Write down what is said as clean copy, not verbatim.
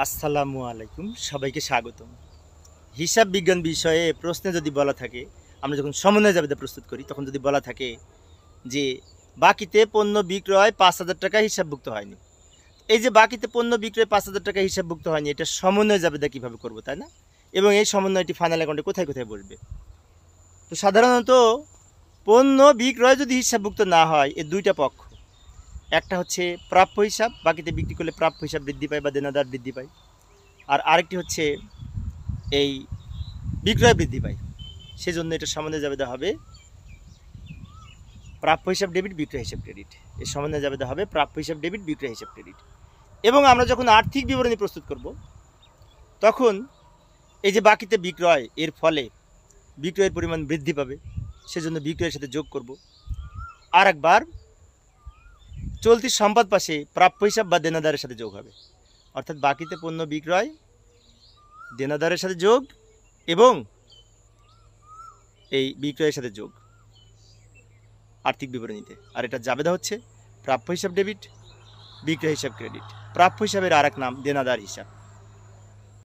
আসসালামু আলাইকুম, সবাইকে স্বাগতম। হিসাব বিজ্ঞান বিষয়ে প্রশ্নে যদি বলা থাকে, আমরা যখন সমন্বয় জাবেদা প্রস্তুত করি তখন যদি বলা থাকে যে বাকিতে পণ্য বিক্রয় ৫,০০০ টাকা হিসাবভুক্ত হয়নি, এই যে বাকিতে পণ্য বিক্রয় ৫,০০০ টাকা হিসাবভুক্ত হয়নি, এটা সমন্বয় জাবেদা কীভাবে করবো, তাই না? এবং এই সমন্বয়টি ফাইনাল অ্যাকাউন্টে কোথায় কোথায় বসবে? তো সাধারণত পণ্য বিক্রয় যদি হিসাবভুক্ত না হয়, এর দুইটা পক্ষ, একটা হচ্ছে প্রাপ্য হিসাব, বাকিতে বিক্রি করলে প্রাপ্য হিসাব বৃদ্ধি পায় বা দেনাদার বৃদ্ধি পায়, আর আরেকটি হচ্ছে এই বিক্রয় বৃদ্ধি পায়। সেজন্য এটা সমন্বয় জাবেদা হবে প্রাপ্য হিসাব ডেবিট, বিক্রয় হিসাব ক্রেডিট। এই সমন্বয় জাবেদা হবে প্রাপ্য হিসাব ডেবিট, বিক্রয় হিসাব ক্রেডিট। এবং আমরা যখন আর্থিক বিবরণী প্রস্তুত করব, তখন এই যে বাকিতে বিক্রয়, এর ফলে বিক্রয়ের পরিমাণ বৃদ্ধি পাবে, সেজন্য বিক্রয়ের সাথে যোগ করব। আর একবার চলতি সম্পদ পাশে প্রাপ্য হিসাব বা দেনাদারের সাথে যোগ হবে, অর্থাৎ বাকিতে পণ্য বিক্রয়, দেনাদারের সাথে যোগ এবং এই বিক্রয়ের সাথে যোগ আর্থিক বিবরণীতে। আর এটা জাবেদা হচ্ছে প্রাপ্য হিসাব ডেবিট, বিক্রয় হিসাব ক্রেডিট। প্রাপ্য হিসাবের আর এক নাম দেনাদার হিসাব।